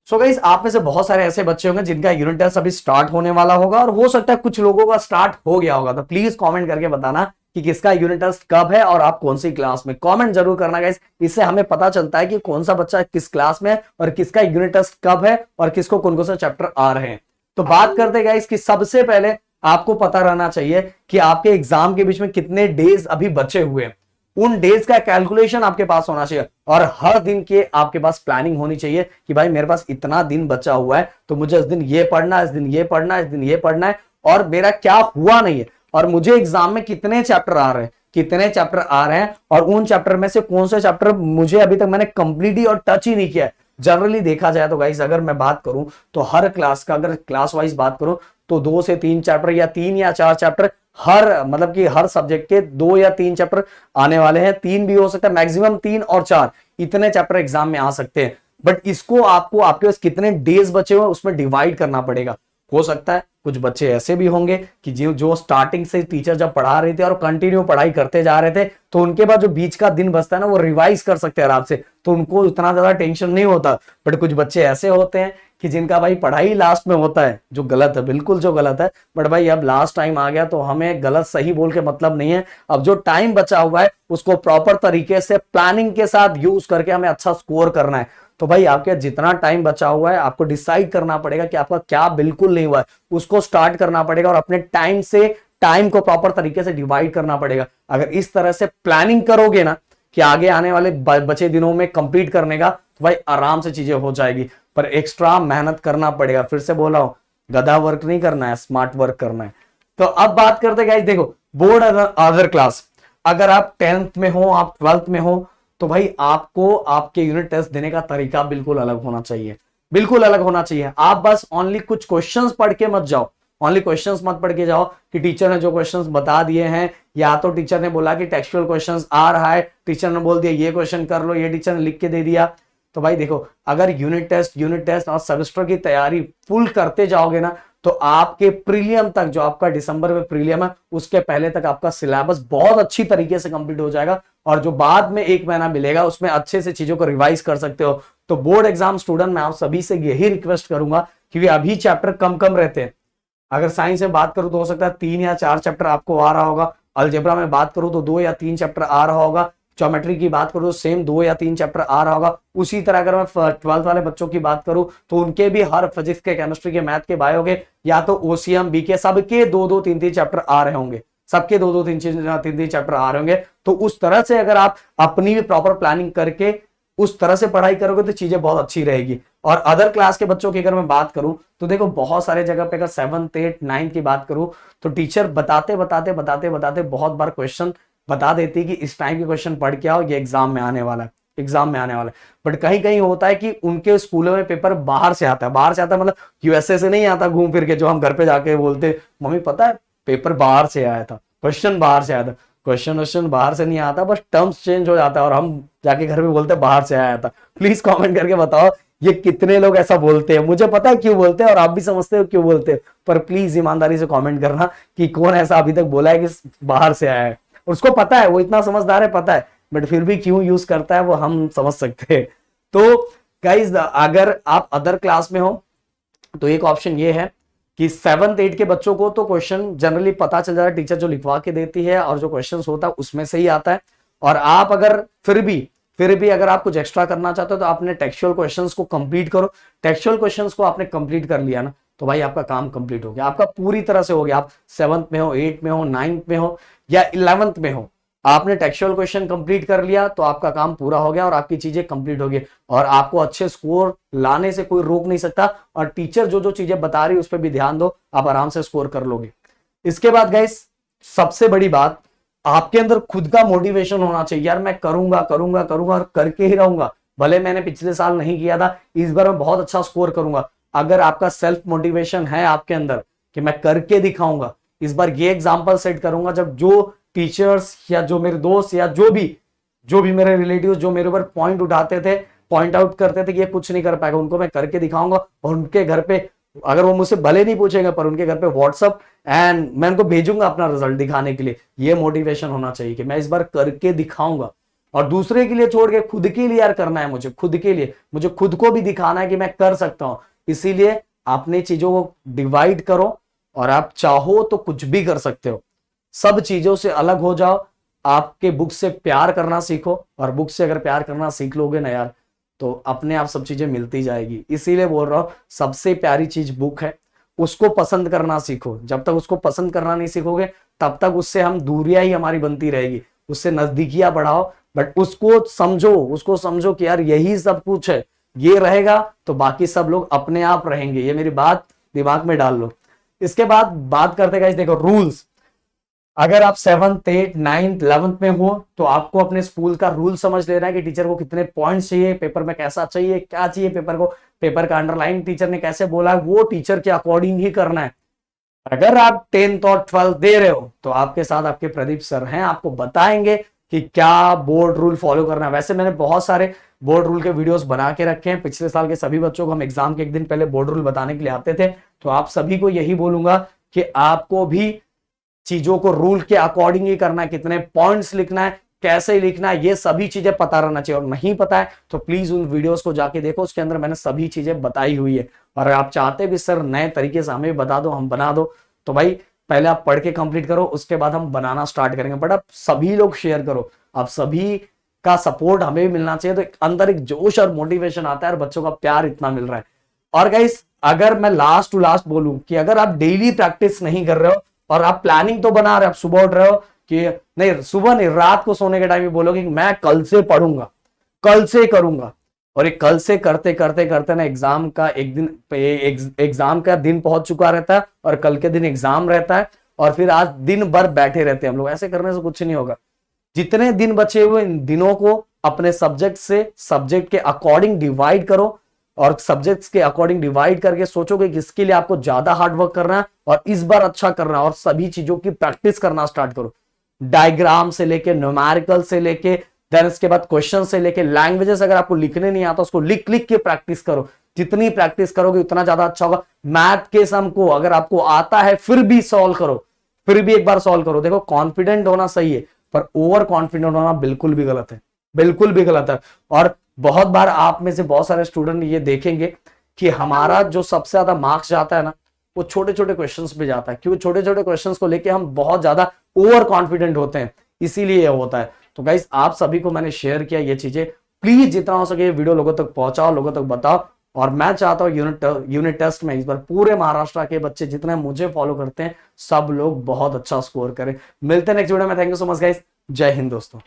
So guys, आप में से बहुत सारे ऐसे बच्चे होंगे जिनका यूनिट टेस्ट अभी स्टार्ट होने वाला होगा, और हो सकता है कुछ लोगों का स्टार्ट हो गया होगा। तो प्लीज कमेंट करके बताना कि किसका यूनिट टेस्ट कब है और आप कौन सी क्लास में। कमेंट जरूर करना गाइस, इससे हमें पता चलता है कि कौन सा बच्चा किस क्लास में है और किसका यूनिट टेस्ट कब है और किसको कौन कौन से चैप्टर आ रहे हैं। तो बात करते गाइस कि सबसे पहले आपको पता रहना चाहिए कि आपके एग्जाम के बीच में कितने डेज अभी बचे हुए हैं। उन डेज का कैलकुलेशन आपके पास होना चाहिए और हर दिन के आपके पास प्लानिंग होनी चाहिए कि भाई मेरे पास इतना दिन बचा हुआ है, तो मुझे इस दिन ये पढ़ना है, इस दिन ये पढ़ना है, इस दिन ये पढ़ना है, और मेरा क्या हुआ नहीं है, और मुझे एग्जाम में कितने चैप्टर आ रहे हैं, कितने चैप्टर आ रहे हैं, और उन चैप्टर में से कौन से चैप्टर मुझे अभी तक मैंने कंप्लीट ही और टच ही नहीं किया है। जनरली देखा जाए तो गाइस, अगर मैं बात करूं तो हर क्लास का, अगर क्लास वाइज बात करूं तो 2 से 3 चैप्टर या 3 या 4 चैप्टर हर, मतलब कि हर सब्जेक्ट के 2 या 3 चैप्टर आने वाले हैं। 3 भी हो सकता है, मैक्सिमम 3 और 4 इतने चैप्टर एग्जाम में आ सकते हैं। बट इसको आपको आपके पास कितने डेज बचे हुए उसमें डिवाइड करना पड़ेगा। हो सकता है कुछ बच्चे ऐसे भी होंगे कि जो स्टार्टिंग से टीचर जब पढ़ा रहे थे और कंटिन्यू पढ़ाई करते जा रहे थे, तो उनके बाद जो बीच का दिन बचता है ना, वो रिवाइज कर सकते हैं आराम से, तो उनको इतना ज्यादा टेंशन नहीं होता। बट कुछ बच्चे ऐसे होते हैं कि जिनका भाई पढ़ाई लास्ट में होता है, जो गलत है, बिल्कुल जो गलत है। बट भाई अब लास्ट टाइम आ गया तो हमें गलत सही बोल के मतलब नहीं है। अब जो टाइम बचा हुआ है उसको प्रॉपर तरीके से प्लानिंग के साथ यूज करके हमें अच्छा स्कोर करना है। तो भाई आपके जितना टाइम बचा हुआ है आपको डिसाइड करना पड़ेगा कि आपका क्या बिल्कुल नहीं हुआ है, उसको स्टार्ट करना पड़ेगा और अपने टाइम से टाइम को प्रॉपर तरीके से डिवाइड करना पड़ेगा। अगर इस तरह से प्लानिंग करोगे ना कि आगे आने वाले बचे दिनों में कंप्लीट करने का, तो भाई आराम से चीजें हो जाएगी। पर एक्स्ट्रा मेहनत करना पड़ेगा। फिर से बोला हूं, गधा वर्क नहीं करना है, स्मार्ट वर्क करना है। तो अब बात करते गाइस, देखो बोर्ड अदर क्लास, अगर आप 10th में हो, आप 12th में हो, तो भाई आपको आपके यूनिट टेस्ट देने का तरीका बिल्कुल अलग होना चाहिए, बिल्कुल अलग होना चाहिए। आप बस ओनली कुछ क्वेश्चंस पढ़ के मत जाओ, ओनली क्वेश्चंस मत पढ़ के जाओ कि टीचर ने जो क्वेश्चंस बता दिए हैं, या तो टीचर ने बोला कि टेक्सचुअल क्वेश्चंस आ रहा है, टीचर ने बोल दिया ये क्वेश्चन कर लो, ये टीचर ने लिख के दे दिया। तो भाई देखो, अगर यूनिट टेस्ट और सेमेस्टर की तैयारी फुल करते जाओगे ना, तो आपके प्रीलियम तक, जो आपका दिसंबर में प्रीलियम है, उसके पहले तक आपका सिलेबस बहुत अच्छी तरीके से कंप्लीट हो जाएगा, और जो बाद में 1 महीना मिलेगा उसमें अच्छे से चीजों को रिवाइज कर सकते हो। तो बोर्ड एग्जाम स्टूडेंट, मैं आप सभी से यही रिक्वेस्ट करूंगा, क्योंकि अभी चैप्टर कम कम रहते हैं। अगर साइंस में बात करूं तो हो सकता है 3 या 4 चैप्टर आपको आ रहा होगा, अलजेब्रा में बात करूं तो 2 या 3 चैप्टर आ रहा होगा, ज्योमेट्री की बात करूं तो सेम 2 या 3 चैप्टर आ रहा होगा। उसी तरह अगर मैं 12th वाले बच्चों की बात करूं तो उनके भी हर फिजिक्स के, केमिस्ट्री के, मैथ के, बायो के, या तो ओसीएम, बीके, सबके 2-2, 3-3 चैप्टर आ रहे होंगे, सबके 2-2, 3-3 चैप्टर आ रहे होंगे। तो उस तरह से अगर आप अपनी भी प्रॉपर प्लानिंग करके उस तरह से पढ़ाई करोगे तो चीजें बहुत अच्छी रहेगी। और अदर क्लास के बच्चों की अगर मैं बात करूं तो देखो, बहुत सारे जगह पे अगर 7th 8th 9th की बात करूं तो टीचर बताते बहुत बार क्वेश्चन बता देती कि इस टाइम के क्वेश्चन पढ़ के आओ, ये एग्जाम में आने वाला है, एग्जाम में आने वाला है। बट कहीं कहीं होता है कि उनके स्कूलों में पेपर बाहर से आता है, बाहर से आता है मतलब यूएसए से नहीं आता घूम फिर के, जो हम घर पे जाके बोलते मम्मी पता है पेपर बाहर से आया था, क्वेश्चन बाहर से आया था। क्वेश्चन बाहर से नहीं आता, बस टर्म्स चेंज हो जाता है और हम जाके घर में बोलते बाहर से आया था। प्लीज कमेंट करके बताओ ये कितने लोग ऐसा बोलते हैं। मुझे पता है क्यों बोलते हैं और आप भी समझते हो क्यों बोलते हैं, पर प्लीज ईमानदारी से कमेंट करना कि कौन ऐसा अभी तक बोला है कि बाहर से आया है। उसको पता है, वो इतना समझदार है, पता है, बट फिर भी क्यों यूज करता है वो हम समझ सकते हैं। तो गाइज, अगर आप अदर क्लास में हो तो एक ऑप्शन ये है कि 7th 8th के बच्चों को तो क्वेश्चन जनरली पता चल जाता है, टीचर जो लिखवा के देती है और जो क्वेश्चन होता है उसमें से ही आता है। और आप अगर फिर भी अगर आप कुछ एक्स्ट्रा करना चाहते हो तो आपने टेक्सचुअल क्वेश्चंस को कंप्लीट करो। टेक्सचुअल क्वेश्चंस को आपने कंप्लीट कर लिया ना, तो भाई आपका काम कंप्लीट हो गया, आपका पूरी तरह से हो गया। आप 7th में हो, 8th में हो, 9th में हो या 11th में हो, आपने टेक्सचुअल क्वेश्चन कंप्लीट कर लिया तो आपका काम पूरा हो गया और आपकी चीजें कंप्लीट हो गई, और आपको अच्छे स्कोर लाने से कोई रोक नहीं सकता। और टीचर जो जो चीजें बता रही है उस पर भी ध्यान दो, आप आराम से स्कोर कर लोगे। इसके बाद गाइस, सबसे बड़ी बात, आपके अंदर खुद का मोटिवेशन होना चाहिए। यार मैं करूंगा करूंगा करूंगा और करके ही रहूंगा, भले मैंने पिछले साल नहीं किया था, इस बार मैं बहुत अच्छा स्कोर करूंगा। अगर आपका सेल्फ मोटिवेशन है आपके अंदर कि मैं करके दिखाऊंगा, इस बार ये एग्जाम्पल सेट करूंगा, जब जो टीचर्स या जो मेरे दोस्त या जो भी मेरे रिलेटिव जो मेरे ऊपर पॉइंट उठाते थे, पॉइंट आउट करते थे कि ये कुछ नहीं कर पाएगा, उनको मैं करके दिखाऊंगा। और उनके घर पे, अगर वो मुझसे भले नहीं पूछेंगे, पर उनके घर पे व्हाट्सअप एंड मैं उनको भेजूंगा अपना रिजल्ट दिखाने के लिए। ये मोटिवेशन होना चाहिए कि मैं इस बार करके दिखाऊंगा। और दूसरे के लिए छोड़ के खुद के लिए यार करना है, मुझे खुद के लिए, मुझे खुद को भी दिखाना है कि मैं कर सकता हूं। इसीलिए अपनी चीजों को डिवाइड करो और आप चाहो तो कुछ भी कर सकते हो। सब चीजों से अलग हो जाओ, आपके बुक से प्यार करना सीखो, और बुक से अगर प्यार करना सीख लोगे ना यार, तो अपने आप सब चीजें मिलती जाएगी। इसीलिए बोल रहा हूं, सबसे प्यारी चीज बुक है, उसको पसंद करना सीखो। जब तक उसको पसंद करना नहीं सीखोगे तब तक उससे हम दूरियां ही हमारी बनती रहेगी, उससे नजदीकियां बढ़ाओ। बट उसको समझो कि यार यही सब कुछ है, ये रहेगा तो बाकी सब लोग अपने आप रहेंगे। ये मेरी बात दिमाग में डाल लो। इसके बाद बात करते गाइस, देखो रूल्स। अगर आप 7th 8th 9th 11th में हो तो आपको अपने स्कूल का रूल समझ लेना है कि टीचर को कितने पॉइंट्स चाहिए, पेपर में कैसा चाहिए, क्या चाहिए पेपर को, पेपर का अंडरलाइन टीचर ने कैसे बोला है वो टीचर के अकॉर्डिंग ही करना है। अगर आप 10th और 12th दे रहे हो तो आपके साथ आपके प्रदीप सर हैं, आपको बताएंगे कि क्या बोर्ड रूल फॉलो करना है। वैसे मैंने बहुत सारे बोर्ड रूल के वीडियोस बना के रखे हैं, पिछले साल के सभी बच्चों को हम एग्जाम के एक दिन पहले बोर्ड रूल बताने के लिए आते थे। तो आप सभी को यही बोलूंगा कि आपको भी चीजों को रूल के अकॉर्डिंग ही करना है, कितने पॉइंट्स लिखना है, कैसे लिखना है, ये सभी चीजें पता रहना चाहिए। और नहीं पता है तो प्लीज उन वीडियोस को जाके देखो, उसके अंदर मैंने सभी चीजें बताई हुई है। और आप चाहते भी सर नए तरीके से हमें बता दो, हम बना दो, तो भाई पहले आप पढ़ के कंप्लीट करो, उसके बाद हम बनाना स्टार्ट करेंगे। बट आप सभी लोग शेयर करो, आप सभी का सपोर्ट हमें भी मिलना चाहिए, तो अंदर एक जोश और मोटिवेशन आता है और बच्चों का प्यार इतना मिल रहा है। और गाइस अगर मैं लास्ट टू लास्ट बोलूं कि अगर आप डेली प्रैक्टिस नहीं कर रहे हो और आप प्लानिंग तो बना रहे हो, आप सुबह उठ रहे हो कि नहीं, सुबह नहीं, रात को सोने के टाइम में बोलोगे कि मैं कल से पढ़ूंगा, कल से करूंगा, और ये कल से करते करते करते ना एग्जाम का एक दिन, एग्जाम का दिन पहुंच चुका रहता है और कल के दिन एग्जाम रहता है, और फिर आज दिन भर बैठे रहते हैं हम लोग। ऐसे करने से कुछ नहीं होगा। जितने दिन बचे हुए इन दिनों को अपने सब्जेक्ट के अकॉर्डिंग डिवाइड करो, और सब्जेक्ट्स के अकॉर्डिंग डिवाइड करके सोचोगे कि इसके लिए आपको ज्यादा हार्डवर्क करना है और इस बार अच्छा करना है, और सभी चीजों की प्रैक्टिस करना स्टार्ट करो। डायग्राम से लेके, न्यूमेरिकल से लेके, देन इसके बाद क्वेश्चन से लेके, लैंग्वेजेस अगर आपको लिखने नहीं आता उसको लिख लिख के प्रैक्टिस करो। जितनी प्रैक्टिस करोगे उतना ज्यादा अच्छा होगा। मैथ के सम को अगर आपको आता है फिर भी सॉल्व करो, फिर भी एक बार सॉल्व करो। देखो कॉन्फिडेंट होना सही है, पर ओवर कॉन्फिडेंट होना बिल्कुल भी गलत है, बिल्कुल भी गलत है। और बहुत बार आप में से बहुत सारे स्टूडेंट ये देखेंगे कि हमारा जो सबसे ज्यादा मार्क्स जाता है ना, वो छोटे छोटे क्वेश्चंस पे जाता है, क्योंकि छोटे छोटे क्वेश्चंस को लेके हम बहुत ज्यादा ओवर कॉन्फिडेंट होते हैं, इसीलिए ये होता है। तो गाइस आप सभी को मैंने शेयर किया ये चीजें, प्लीज जितना हो सके वीडियो लोगों तक पहुंचाओ, लोगों तक बताओ। और मैं चाहता हूं यूनिट टेस्ट में इस बार पूरे महाराष्ट्र के बच्चे जितने मुझे फॉलो करते हैं सब लोग बहुत अच्छा स्कोर करें। मिलते हैं नेक्स्ट वीडियो में। Thank you so much guys, जय हिंद दोस्तों।